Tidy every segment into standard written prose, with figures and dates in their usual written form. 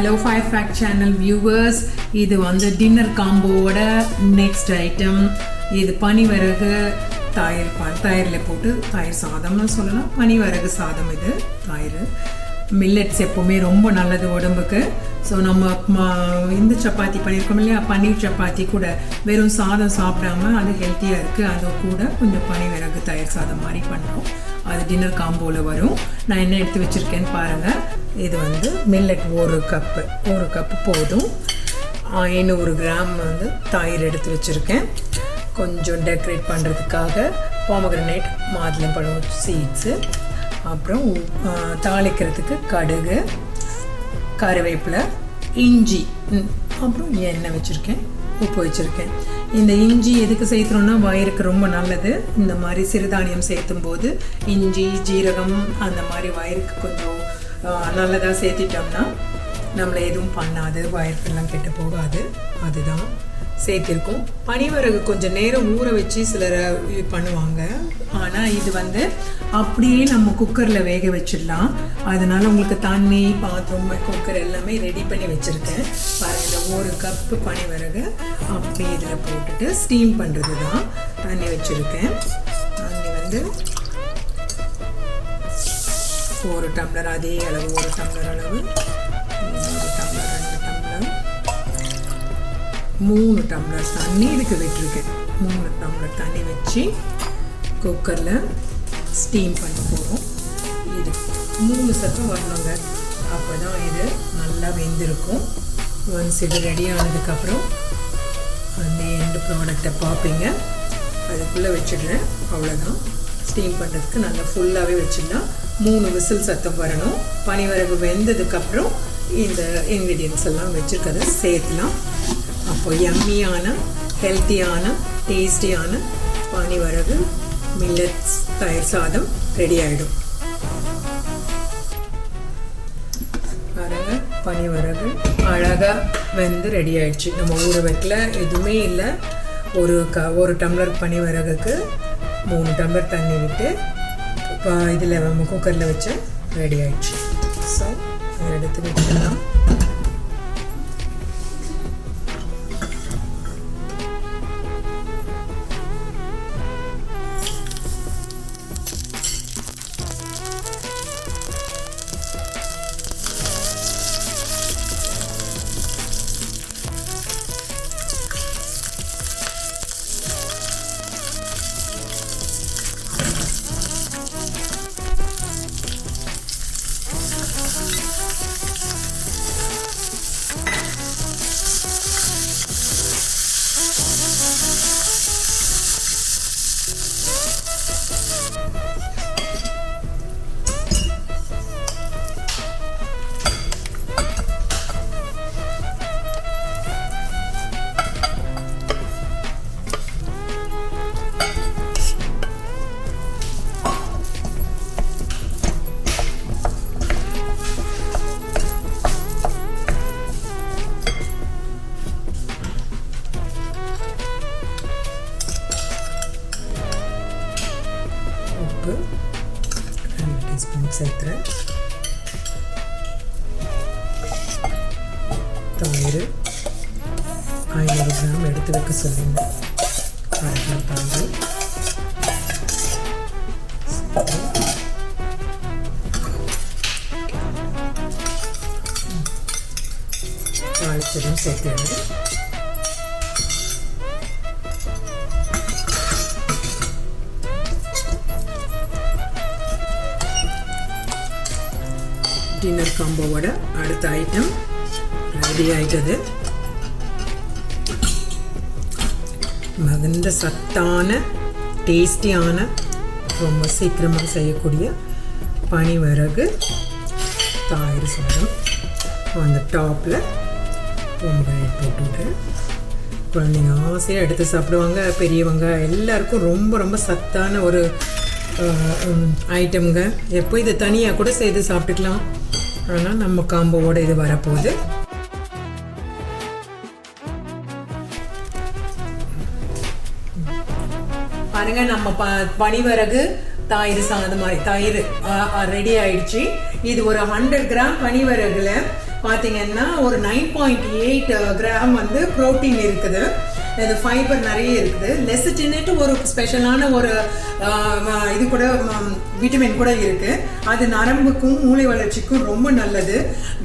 Hello Fire Fact Channel viewers. இது வந்து dinner காம்போவோட next item. இது பனி வரகு தயிரில் போட்டு தயிர் சாதம்னு சொல்லலாம். பனி வரகு சாதம். இது தயிர் மில்லட்ஸ் எப்போவுமே ரொம்ப நல்லது உடம்புக்கு. ஸோ நம்ம இந்த சப்பாத்தி பண்ணியிருக்கோம் இல்லையா, பன்னீர் சப்பாத்தி கூட வெறும் சாதம் சாப்பிடாம அது ஹெல்த்தியாக இருக்குது. அது கூட கொஞ்சம் பனி வரகு தயிர் சாதம் மாதிரி பண்ணுறோம். அது டின்னர் காம்போவில் வரும். நான் என்ன எடுத்து வச்சுருக்கேன்னு பாருங்கள். இது வந்து மில்லட் ஒரு கப்பு போதும். 500 கிராம் வந்து தயிர் எடுத்து வச்சுருக்கேன். கொஞ்சம் டெக்கரேட் பண்ணுறதுக்காக பாமகிரனேட் மாதுளம்பழம் சீட்ஸு, அப்புறம் தாளிக்கிறதுக்கு கடுகு, கருவேப்பிலை, இஞ்சி, அப்புறம் எண்ணெய் வச்சுருக்கேன், உப்பு வச்சுருக்கேன். இந்த இஞ்சி எதுக்கு சேர்த்துறோன்னா வயிறுக்கு ரொம்ப நல்லது. இந்த மாதிரி சிறுதானியம் சேர்த்தும் போது இஞ்சி, ஜீரகம் அந்த மாதிரி வயிறுக்கு கொஞ்சம் நல்லதாக சேர்த்திட்டோம்னா நம்மளை எதுவும் பண்ணாது, வயிறுக்கெல்லாம் கெட்டு போகாது. அதுதான் சேர்த்திருக்கோம். பனிவரகு கொஞ்சம் நேரம் ஊற வச்சு சிலர் பண்ணுவாங்க. ஆனால் இது வந்து அப்படியே நம்ம குக்கரில் வேக வச்சிடலாம். அதனால உங்களுக்கு தண்ணி, பாத்திரம், குக்கர் எல்லாமே ரெடி பண்ணி வச்சுருக்கேன். பாருங்கள், இந்த 1 கப்பு பனிவரகு அப்படியே இதில் போட்டுட்டு ஸ்டீம் பண்ணுறது தான். தண்ணி வச்சுருக்கேன். தண்ணி வந்து 1 டம்ளர், அதே அளவு 1 டம்ளர் அளவு, 1 டம்ளர், 2 டம்ளர், 3 டம்ளர் தண்ணி இதுக்கு விட்டுருக்கேன். 3 டம்ளர் தண்ணி வச்சு குக்கரில் ஸ்டீம் பண்ண போகிறோம். இது 3 சத்தம் வரணுங்க. அப்போ தான் இது நல்லா வெந்திருக்கும். ஒன்ஸ் இது ரெடி ஆனதுக்கப்புறம் அந்த எண்டு ப்ராடக்டை பார்ப்பீங்க. அதுக்குள்ளே வச்சிடுறேன். அவ்வளோதான். ஸ்டீம் பண்ணுறதுக்கு நல்லா ஃபுல்லாகவே வச்சிடலாம். 3 விசில் சத்தம் வரணும். பனிவரகு வெந்ததுக்கப்புறம் இந்த இன்க்ரீடியன்ட்ஸ் எல்லாம் வச்சுருக்கதை சேர்த்துலாம். அப்போ யம்மியான, ஹெல்த்தியான, டேஸ்டியான பனிவரகு மில்லட்ஸ் தயிர் சாதம் ரெடி ஆகிடும். பாருங்க, பனிவரகு அழகாக வெந்து ரெடி ஆகிடுச்சு. நம்ம ஊற வைக்கல, எதுவுமே இல்லை. ஒரு டம்ளர் பனிவரகுக்கு 3 டம்ளர் தண்ணி விட்டு இப்போ இதில் நம்ம குக்கரில் வச்சு ரெடி ஆகிடுச்சு. ஸோ எடுத்து வச்சுக்கலாம். உப்பு 2 டீஸ்பூன் சேர்த்துறேன். தயிர் 500 கிராம் எடுத்து வைக்க சொல்லுங்க. 1/2 கிலோ தயிர், தாளிச்சதும் சேர்த்துடுறேன். டின்னர் காம்போவோட அடுத்த ஐட்டம் ரெடி ஆகிட்டது. மிகுந்த சத்தான, டேஸ்டியான, ரொம்ப சீக்கிரமாக செய்யக்கூடிய பனிவரகு தயிர் சாதம். அந்த டாப்பில் பொங்கல் போட்டுவிட்டேன். குழந்தைங்க ஆசையாக எடுத்து சாப்பிடுவாங்க. பெரியவங்க எல்லாருக்கும் ரொம்ப ரொம்ப சத்தான ஒரு ஐட்டம்ங்க. எப்போ இது தனியாக கூட செய்து சாப்பிட்டுக்கலாம். ஆனால் நம்ம காம்போவோடு இது வரப்போகுது. பாருங்க, நம்ம பனிவரகு தயிர் சாதம் மாதிரி தயிர் ரெடி ஆயிடுச்சு. இது ஒரு 100 கிராம் பனிவரகுல பார்த்தீங்கன்னா ஒரு 9.8 கிராம் வந்து புரோட்டீன் இருக்குது. இது ஃபைபர் நிறைய இருக்குது. லெசிட்டின்ட்டு ஒரு ஸ்பெஷலான ஒரு இது கூட விட்டமின் கூட இருக்குது. அது நரம்புக்கும் மூளை வளர்ச்சிக்கும் ரொம்ப நல்லது.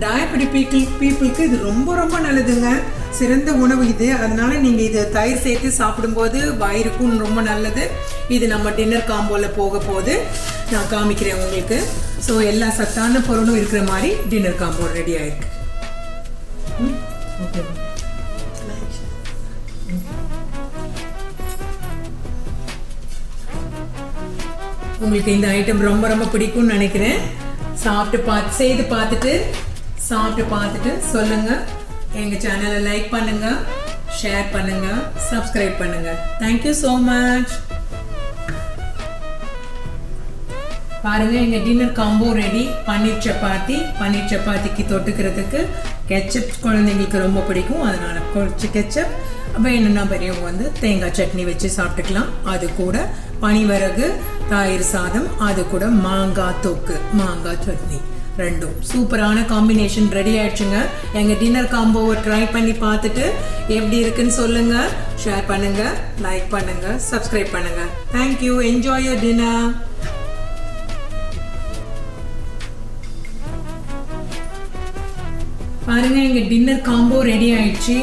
டயபெட்டிக் பீப்புளுக்கு இது ரொம்ப ரொம்ப நல்லதுங்க. சிறந்த உணவு இது. அதனால நீங்கள் இது தயிர் சேர்த்து சாப்பிடும்போது வயிறுக்கும் ரொம்ப நல்லது. இது நம்ம டின்னர் காம்போவில் போக போது நான் காமிக்கிறேன் உங்களுக்கு. ஸோ எல்லா சத்தான பொருளும் இருக்கிற மாதிரி டின்னர் காம்போ ரெடி ஆயிருக்கு. ஓகே, உங்களுக்கு இந்த ஐட்டம் ரொம்ப ரொம்ப பிடிக்கும்னு நினைக்கிறேன். செய்து பார்த்துட்டு சொல்லுங்க. எங்க சேனலை லைக் பண்ணுங்க, ஷேர் பண்ணுங்க, சப்ஸ்கிரைப் பண்ணுங்க. Thank you so much. பாருங்க, எங்க டின்னர் காம்போ ரெடி. பன்னீர் சப்பாத்திக்கு தொட்டுக்கிறதுக்கு கெச்சப் குழந்தைங்களுக்கு ரொம்ப பிடிக்கும். அதனால கொஞ்சம் கெச்சப் வேணும்னா பெரியவங்க வந்து தேங்காய் சட்னி வச்சு சாப்பிட்டுக்கலாம். அது கூட பனிவரகு தயிர் சாதம், அது கூட மாங்காய் தொக்கு, மாங்காய் சட்னி, ரெண்டும் சூப்பரான காம்பினேஷன் ரெடி ஆயிடுச்சுங்க. எங்க டின்னர் காம்போவை ட்ரை பண்ணி பார்த்துட்டு எப்படி இருக்குன்னு சொல்லுங்க. ஷேர் பண்ணுங்க, லைக் பண்ணுங்க, சப்ஸ்கிரைப் பண்ணுங்க. தேங்க்யூ. Enjoy your dinner. பாருங்க, எங்க டின்னர் காம்போ ரெடி ஆயிடுச்சு.